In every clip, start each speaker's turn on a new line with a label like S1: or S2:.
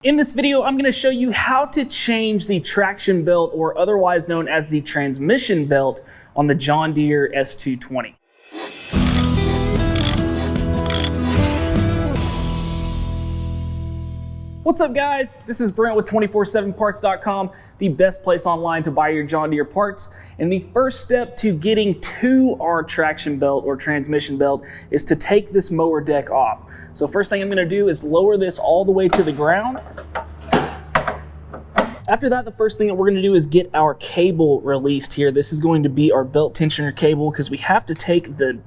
S1: In this video, I'm going to show you how to change the traction belt, or otherwise known as the transmission belt, on the John Deere S220. What's up guys? This is Brent with 247parts.com, the best place online to buy your John Deere parts. And the first step to getting to our traction belt or transmission belt is to take this mower deck off. So first thing I'm going to do is lower this all the way to the ground. After that, the first thing that we're going to do is get our cable released here. This is going to be our belt tensioner cable because we have to take the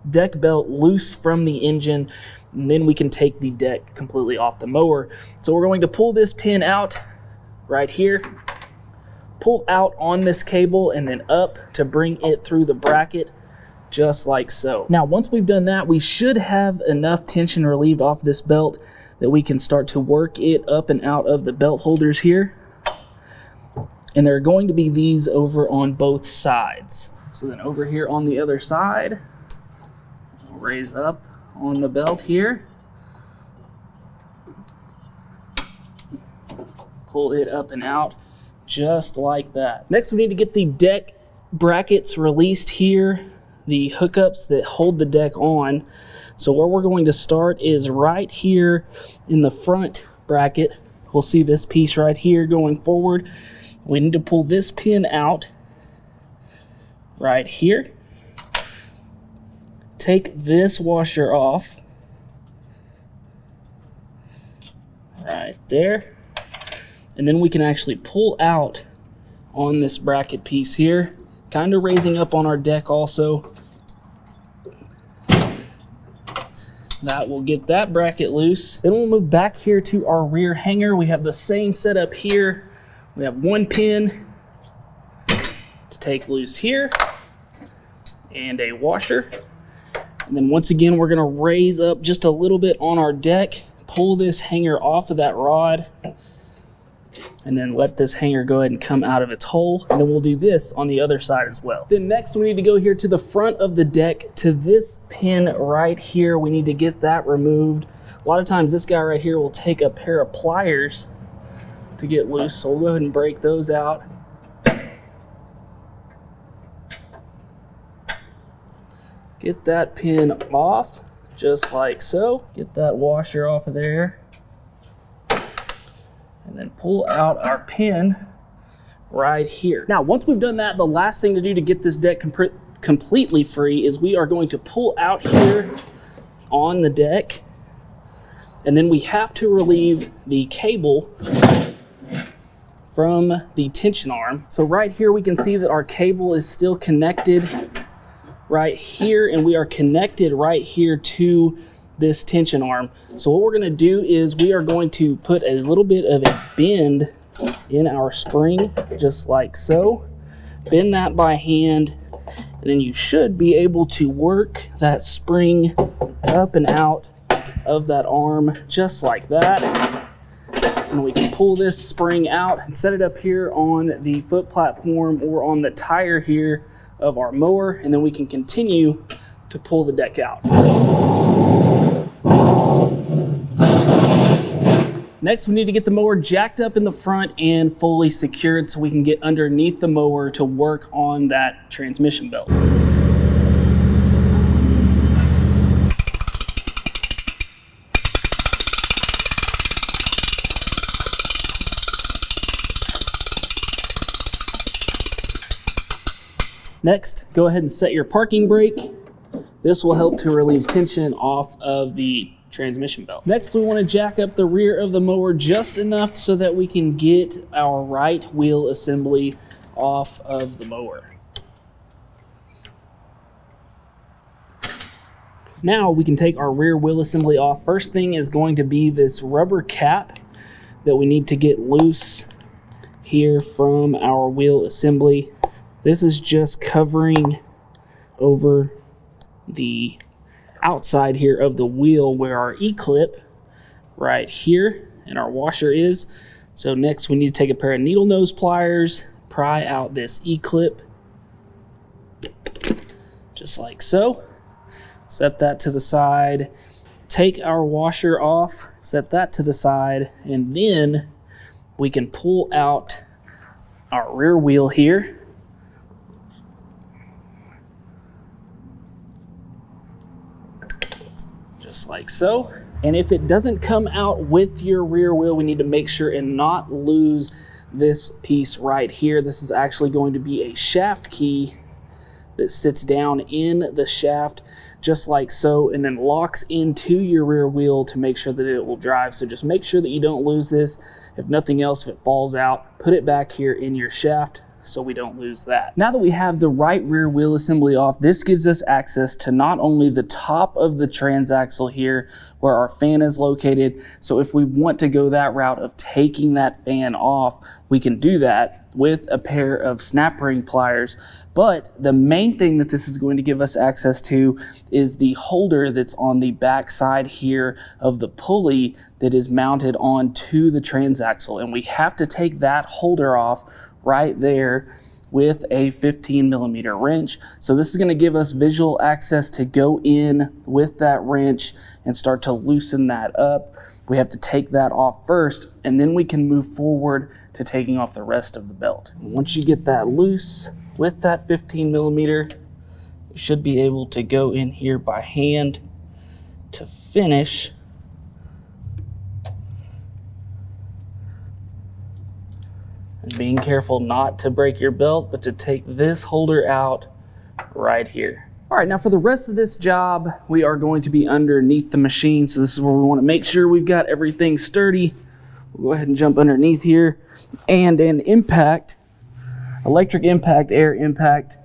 S1: deck belt loose from the engine, and then we can take the deck completely off the mower. So we're going to pull this pin out right here, pull out on this cable, and then up to bring it through the bracket, just like so. Now, once we've done that, we should have enough tension relieved off this belt that we can start to work it up and out of the belt holders here. And there are going to be these over on both sides. So then over here on the other side, I'll raise up on the belt here, pull it up and out just like that. Next, we need to get the deck brackets released here, the hookups that hold the deck on. So where we're going to start is right here in the front bracket. We'll see this piece right here going forward. We need to pull this pin out right here. Take this washer off right there, and then we can actually pull out on this bracket piece here, kind of raising up on our deck also. That will get that bracket loose. Then we'll move back here to our rear hanger. We have the same setup here. We have one pin to take loose here and a washer. And then once again, we're going to raise up just a little bit on our deck, pull this hanger off of that rod, and then let this hanger go ahead and come out of its hole. And then we'll do this on the other side as well. Then next, we need to go here to the front of the deck to this pin right here. We need to get that removed. A lot of times this guy right here will take a pair of pliers to get loose. So we'll go ahead and break those out. Get that pin off, just like so. Get that washer off of there. And then pull out our pin right here. Now, once we've done that, the last thing to do to get this deck completely free is we are going to pull out here on the deck. And then we have to relieve the cable from the tension arm. So right here, we can see that our cable is still connected right here, and we are connected right here to this tension arm. So what we're going to do is we are going to put a little bit of a bend in our spring, just like so. Bend that by hand, and then you should be able to work that spring up and out of that arm, just like that. And we can pull this spring out and set it up here on the foot platform or on the tire here of our mower, and then we can continue to pull the deck out. Next, we need to get the mower jacked up in the front and fully secured so we can get underneath the mower to work on that transmission belt. Next, go ahead and set your parking brake. This will help to relieve tension off of the transmission belt. Next, we want to jack up the rear of the mower just enough so that we can get our right wheel assembly off of the mower. Now we can take our rear wheel assembly off. First thing is going to be this rubber cap that we need to get loose here from our wheel assembly. This is just covering over the outside here of the wheel where our E-clip right here and our washer is. So next we need to take a pair of needle nose pliers, pry out this E-clip, just like so. Set that to the side. Take our washer off Set that to the side, and then we can pull out our rear wheel here. Just like so. And if it doesn't come out with your rear wheel, we need to make sure and not lose this piece right here. This is actually going to be a shaft key that sits down in the shaft just like so, and then locks into your rear wheel to make sure that it will drive. So just make sure that you don't lose this. If nothing else, if it falls out, put it back here in your shaft so we don't lose that. Now that we have the right rear wheel assembly off, this gives us access to not only the top of the transaxle here where our fan is located. So if we want to go that route of taking that fan off, we can do that with a pair of snap ring pliers. But the main thing that this is going to give us access to is the holder that's on the back side here of the pulley that is mounted onto the transaxle. And we have to take that holder off right there with a 15mm wrench. So this is going to give us visual access to go in with that wrench and start to loosen that up. We have to take that off first, and then we can move forward to taking off the rest of the belt. Once you get that loose with that 15mm, you should be able to go in here by hand to finish. And being careful not to break your belt, but to take this holder out right here. All right, now for the rest of this job, we are going to be underneath the machine. So this is where we want to make sure we've got everything sturdy. We'll go ahead and jump underneath here. And an impact, electric impact, air impact,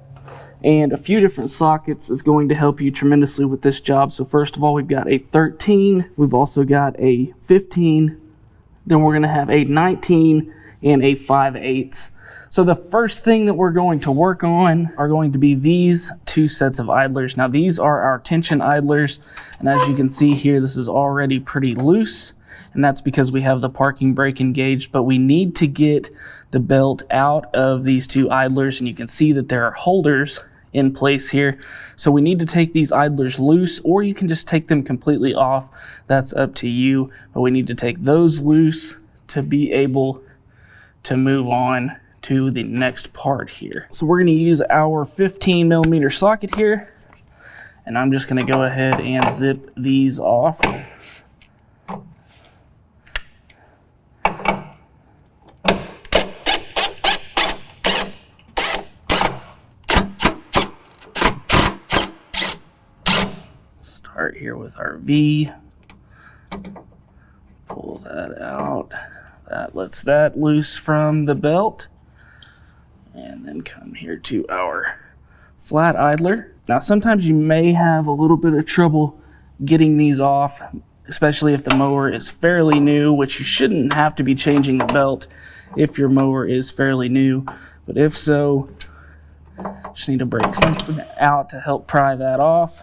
S1: and a few different sockets is going to help you tremendously with this job. So first of all, we've got a 13. We've also got a 15. Then we're going to have a 19 and a 5/8. So the first thing that we're going to work on are going to be these two sets of idlers. Now these are our tension idlers, and as you can see here, this is already pretty loose, and that's because we have the parking brake engaged, but we need to get the belt out of these two idlers, and you can see that there are holders in place here. So we need to take these idlers loose, or you can just take them completely off. That's up to you, but we need to take those loose to be able to move on to the next part here. So we're going to use our 15mm socket here, and I'm just going to go ahead and zip these off. Start here with our V, pull that out. That lets that loose from the belt. And then come here to our flat idler. Now sometimes you may have a little bit of trouble getting these off, especially if the mower is fairly new, which you shouldn't have to be changing the belt if your mower is fairly new. But if so, just need to break something out to help pry that off,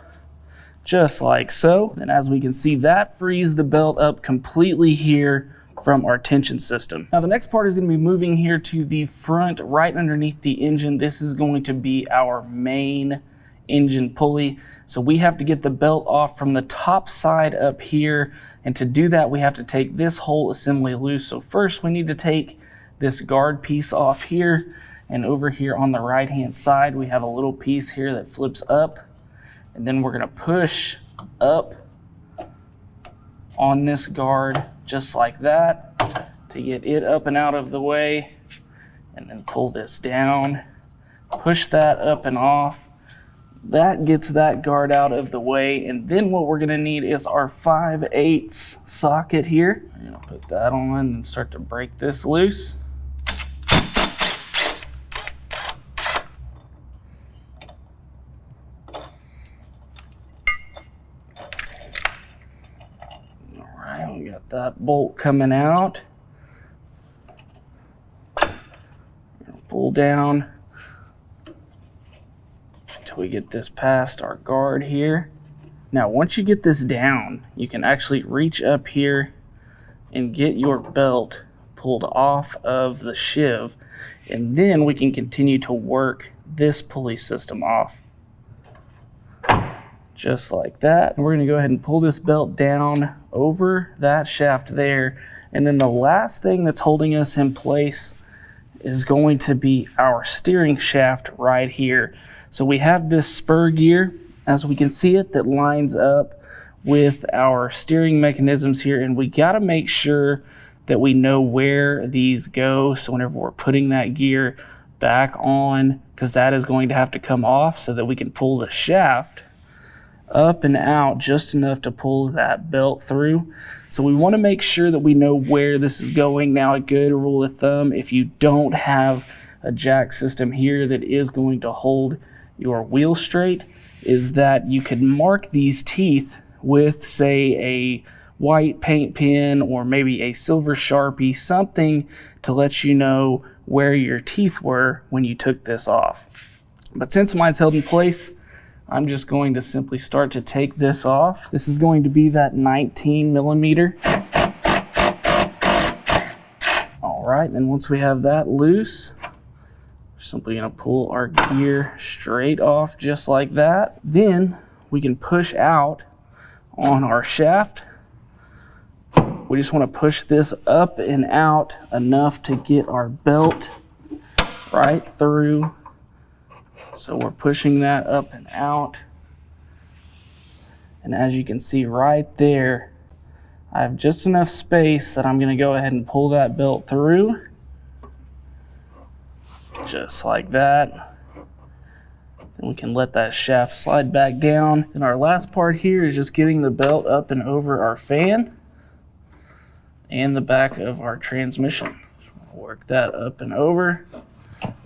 S1: just like so. And as we can see, that frees the belt up completely here from our tension system. Now the next part is going to be moving here to the front right underneath the engine. This is going to be our main engine pulley. So we have to get the belt off from the top side up here, and to do that we have to take this whole assembly loose. So first we need to take this guard piece off here, and over here on the right hand side we have a little piece here that flips up, and then we're going to push up on this guard just like that to get it up and out of the way, and then pull this down, push that up and off. That gets that guard out of the way, and then what we're going to need is our 5/8 socket here. I'm going to put that on and start to break this loose. That bolt coming out. Pull down until we get this past our guard here. Now once you get this down, you can actually reach up here and get your belt pulled off of the sheave, and then we can continue to work this pulley system off just like that. And we're gonna go ahead and pull this belt down over that shaft there. And then the last thing that's holding us in place is going to be our steering shaft right here. So we have this spur gear, as we can see it, that lines up with our steering mechanisms here, and we got to make sure that we know where these go. So whenever we're putting that gear back on, because that is going to have to come off so that we can pull the shaft up and out just enough to pull that belt through. So we want to make sure that we know where this is going. Now, a good rule of thumb, if you don't have a jack system here that is going to hold your wheel straight, is that you could mark these teeth with, say, a white paint pen or maybe a silver Sharpie, something to let you know where your teeth were when you took this off. But since mine's held in place, I'm just going to simply start to take this off. This is going to be that 19 millimeter. All right, then once we have that loose, we're simply gonna pull our gear straight off just like that. Then we can push out on our shaft. We just want to push this up and out enough to get our belt right through. So we're pushing that up and out. And as you can see right there, I have just enough space that I'm going to go ahead and pull that belt through. Just like that. Then we can let that shaft slide back down. And our last part here is just getting the belt up and over our fan and the back of our transmission. Work that up and over.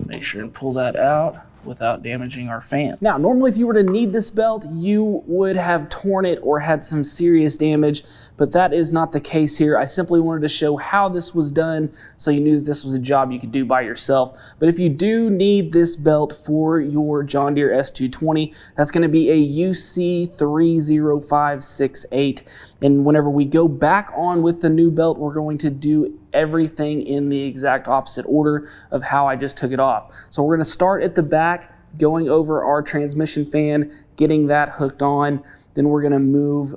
S1: Make sure and pull that out without damaging our fan. Now, normally if you were to need this belt, you would have torn it or had some serious damage, but that is not the case here. I simply wanted to show how this was done so you knew that this was a job you could do by yourself. But if you do need this belt for your John Deere S220, that's gonna be a UC30568. And whenever we go back on with the new belt, we're going to do everything in the exact opposite order of how I just took it off. So we're gonna start at the back, going over our transmission fan, getting that hooked on. Then we're gonna move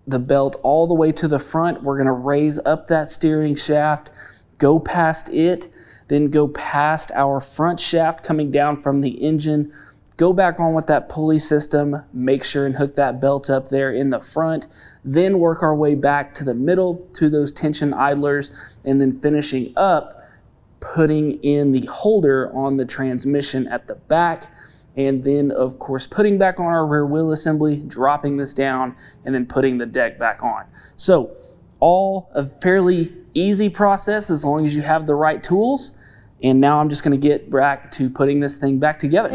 S1: the belt all the way to the front. We're gonna raise up that steering shaft, go past it, then go past our front shaft coming down from the engine, go back on with that pulley system, make sure and hook that belt up there in the front, then work our way back to the middle to those tension idlers, and then finishing up putting in the holder on the transmission at the back, and then of course putting back on our rear wheel assembly, dropping this down, and then putting the deck back on. So all a fairly easy process as long as you have the right tools. And now I'm just going to get back to putting this thing back together.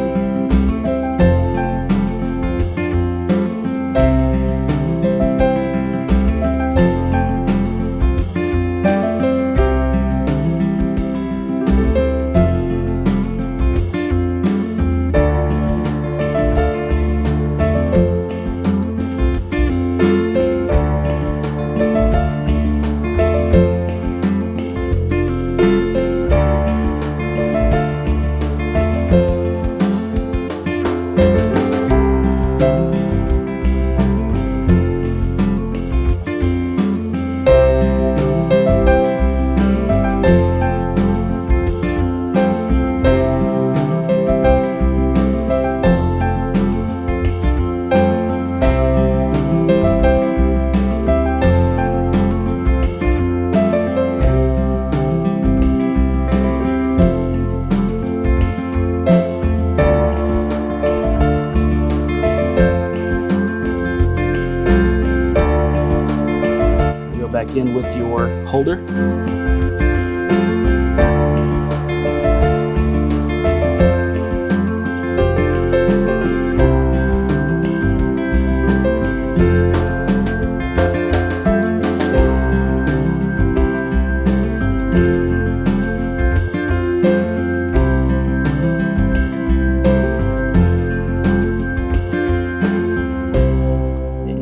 S1: Back in with your holder.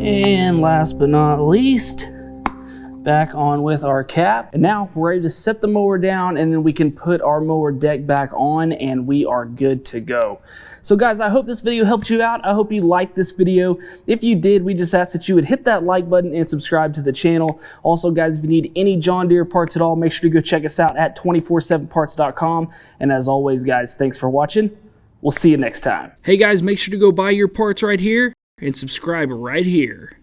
S1: And last but not least, back on with our cap. And now we're ready to set the mower down, and then we can put our mower deck back on and we are good to go. So guys, I hope this video helped you out. I hope you liked this video. If you did, we just ask that you would hit that like button and subscribe to the channel. Also guys, if you need any John Deere parts at all, make sure to go check us out at 247parts.com. And as always guys, thanks for watching. We'll see you next time. Hey guys, make sure to go buy your parts right here and subscribe right here.